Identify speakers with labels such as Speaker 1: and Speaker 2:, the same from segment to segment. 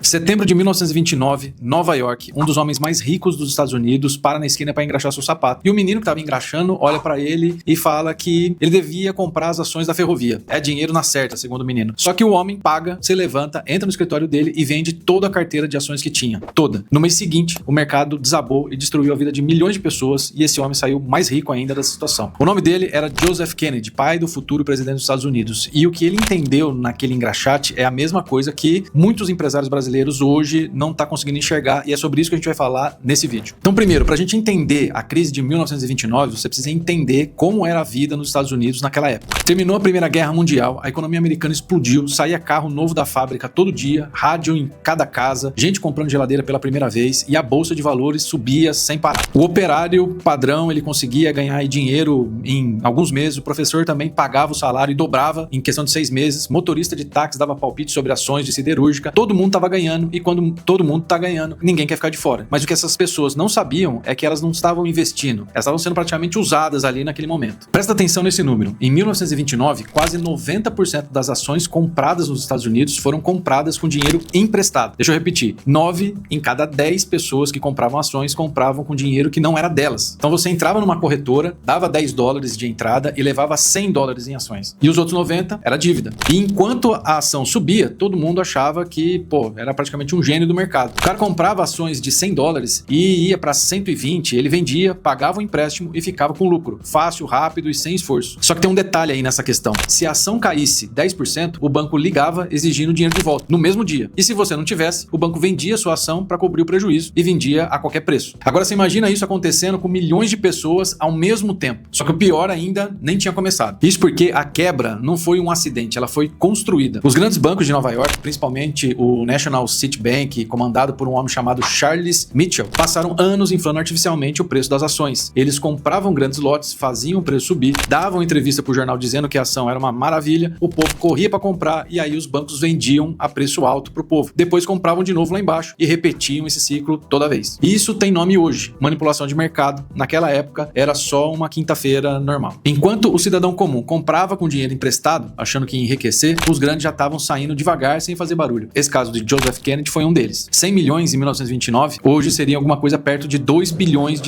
Speaker 1: Setembro de 1929, Nova York, um dos homens mais ricos dos Estados Unidos para na esquina para engraxar seu sapato. E o menino que estava engraxando olha para ele e fala que ele devia comprar as ações da ferrovia. É dinheiro na certa, segundo o menino. Só que o homem paga, se levanta, entra no escritório dele e vende toda a carteira de ações que tinha. Toda. No mês seguinte, o mercado desabou e destruiu a vida de milhões de pessoas e esse homem saiu mais rico ainda dessa situação. O nome dele era Joseph Kennedy, pai do futuro presidente dos Estados Unidos. E o que ele entendeu naquele engraxate é a mesma coisa que muitos empresários brasileiros hoje não tá conseguindo enxergar, e é sobre isso que a gente vai falar nesse vídeo. Então, primeiro, pra gente entender a crise de 1929, você precisa entender como era a vida nos Estados Unidos naquela época. Terminou a Primeira Guerra Mundial, a economia americana explodiu, saía carro novo da fábrica todo dia, rádio em cada casa, gente comprando geladeira pela primeira vez e a bolsa de valores subia sem parar. O operário padrão, ele conseguia ganhar dinheiro em alguns meses, o professor também pagava o salário e dobrava em questão de 6 meses, motorista de táxi dava palpite sobre ações de siderúrgica, todo mundo tava ganhando, e quando todo mundo tá ganhando, ninguém quer ficar de fora. Mas o que essas pessoas não sabiam é que elas não estavam investindo, elas estavam sendo praticamente usadas ali naquele momento. Presta atenção nesse número. Em 1929, quase 90% das ações compradas nos Estados Unidos foram compradas com dinheiro emprestado. Deixa eu repetir, 9 em cada 10 pessoas que compravam ações compravam com dinheiro que não era delas. Então você entrava numa corretora, dava $10 de entrada e levava $100 em ações. E os outros 90 era dívida. E enquanto a ação subia, todo mundo achava que, era praticamente um gênio do mercado. O cara comprava ações de $100 e ia para 120, ele vendia, pagava o empréstimo e ficava com lucro. Fácil, rápido e sem esforço. Só que tem um detalhe aí nessa questão. Se a ação caísse 10%, o banco ligava exigindo o dinheiro de volta, no mesmo dia. E se você não tivesse, o banco vendia sua ação para cobrir o prejuízo e vendia a qualquer preço. Agora você imagina isso acontecendo com milhões de pessoas ao mesmo tempo. Só que o pior ainda nem tinha começado. Isso porque a quebra não foi um acidente, ela foi construída. Os grandes bancos de Nova York, principalmente o National Citibank, comandado por um homem chamado Charles Mitchell, passaram anos inflando artificialmente o preço das ações. Eles compravam grandes lotes, faziam o preço subir, davam entrevista pro jornal dizendo que a ação era uma maravilha, o povo corria para comprar e aí os bancos vendiam a preço alto pro povo. Depois compravam de novo lá embaixo e repetiam esse ciclo toda vez. E isso tem nome hoje, manipulação de mercado. Naquela época era só uma quinta-feira normal. Enquanto o cidadão comum comprava com dinheiro emprestado, achando que ia enriquecer, os grandes já estavam saindo devagar sem fazer barulho. Esse caso de Joseph Kennedy foi um deles. 100 milhões em 1929, hoje seria alguma coisa perto de $2 bilhões.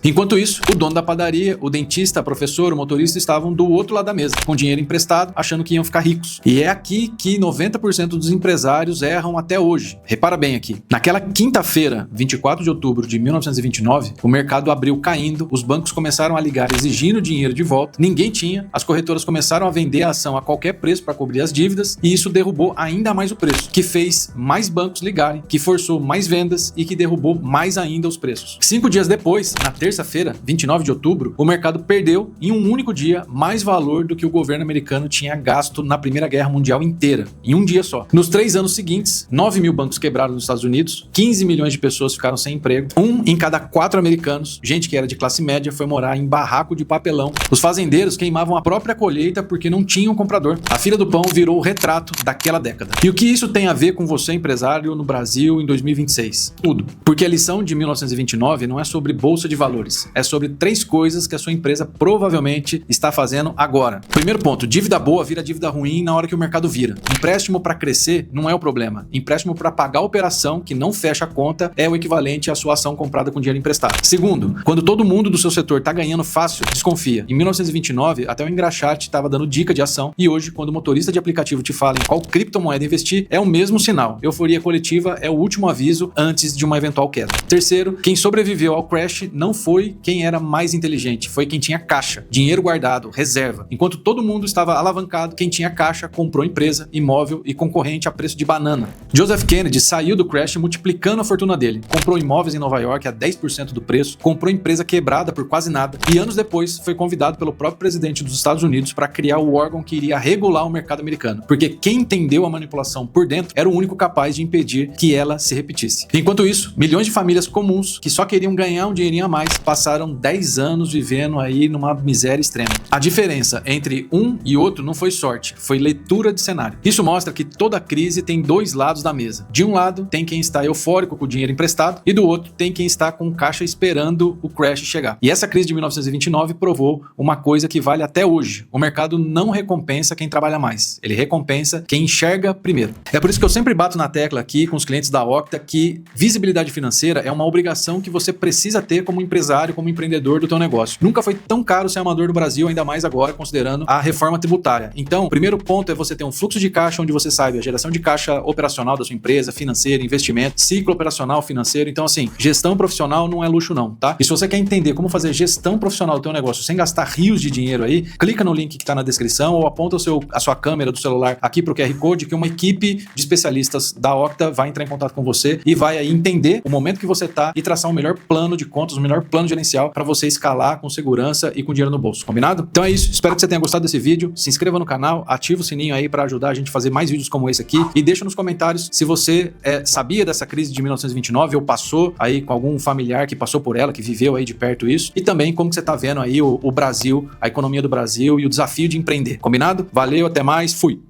Speaker 1: Enquanto isso, o dono da padaria, o dentista, a professora, o motorista estavam do outro lado da mesa, com dinheiro emprestado, achando que iam ficar ricos. E é aqui que 90% dos empresários erram até hoje. Repara bem aqui. Naquela quinta-feira, 24 de outubro de 1929, o mercado abriu caindo, os bancos começaram a ligar exigindo dinheiro de volta, ninguém tinha, as corretoras começaram a vender a ação a qualquer preço para cobrir as dívidas e isso derrubou ainda mais o preço, que fez mais bancos ligarem, que forçou mais vendas e que derrubou mais ainda os preços. 5 dias depois, na terça-feira, 29 de outubro, o mercado perdeu em um único dia mais valor do que o governo americano tinha gasto na Primeira Guerra Mundial inteira, em um dia só. Nos 3 anos seguintes, 9 mil bancos quebraram nos Estados Unidos, 15 milhões de pessoas ficaram sem emprego, 1 em cada 4 americanos, gente que era de classe média, foi morar em barraco de papelão. Os fazendeiros queimavam a própria colheita porque não tinham comprador. A fila do pão virou o retrato daquela década. E o que isso tem a ver com você, empresário, no Brasil em 2026? Tudo. Porque a lição de 1929 não é sobre bolsa de valores, é sobre 3 coisas que a sua empresa provavelmente está fazendo agora. Primeiro ponto, dívida boa vira dívida ruim na hora que o mercado vira. Empréstimo para crescer não é o problema. Empréstimo para pagar a operação que não fecha a conta é o equivalente à sua ação comprada com dinheiro emprestado. Segundo, quando todo mundo do seu setor está ganhando fácil, desconfia. Em 1929, até o engraxate estava dando dica de ação e hoje, quando o motorista de aplicativo te fala em qual criptomoeda investir, é o mesmo sinal. Euforia coletiva é o último aviso antes de uma eventual queda. Terceiro, quem sobreviveu ao crash não foi quem era mais inteligente, foi quem tinha caixa, dinheiro guardado, reserva. Enquanto todo mundo estava alavancado, quem tinha caixa comprou empresa, imóvel e concorrente a preço de banana. Joseph Kennedy saiu do crash multiplicando a fortuna dele. Comprou imóveis em Nova York a 10% do preço, comprou empresa quebrada por quase nada e anos depois foi convidado pelo próprio presidente dos Estados Unidos para criar o órgão que iria regular o mercado americano. Porque quem entendeu a manipulação por dentro era o único capaz de impedir que ela se repetisse. Enquanto isso, milhões de famílias comuns que só queriam ganhar um dinheirinho a mais passaram 10 anos vivendo aí numa miséria extrema. A diferença entre um e outro não foi sorte, foi leitura de cenário. Isso mostra que toda crise tem 2 lados da mesa. De um lado, tem quem está eufórico com o dinheiro emprestado e do outro, tem quem está com caixa esperando o crash chegar. E essa crise de 1929 provou uma coisa que vale até hoje. O mercado não recompensa quem trabalha mais, ele recompensa quem enxerga primeiro. É por isso que eu sempre bato na na tecla aqui com os clientes da Octa que visibilidade financeira é uma obrigação que você precisa ter como empresário, como empreendedor do teu negócio. Nunca foi tão caro ser amador no Brasil, ainda mais agora, considerando a reforma tributária. Então, o primeiro ponto é você ter um fluxo de caixa onde você saiba a geração de caixa operacional da sua empresa, financeira, investimento, ciclo operacional financeiro. Então, assim, gestão profissional não é luxo não, tá? E se você quer entender como fazer gestão profissional do teu negócio sem gastar rios de dinheiro aí, clica no link que tá na descrição ou aponta a sua câmera do celular aqui pro QR Code que uma equipe de especialistas da Octa vai entrar em contato com você e vai aí entender o momento que você tá e traçar um melhor plano de contas, um melhor plano gerencial para você escalar com segurança e com dinheiro no bolso, combinado? Então é isso, espero que você tenha gostado desse vídeo, se inscreva no canal, ativa o sininho aí para ajudar a gente a fazer mais vídeos como esse aqui e deixa nos comentários se você sabia dessa crise de 1929 ou passou aí com algum familiar que passou por ela, que viveu aí de perto isso, e também como que você tá vendo aí o Brasil, a economia do Brasil e o desafio de empreender, combinado? Valeu, até mais, fui!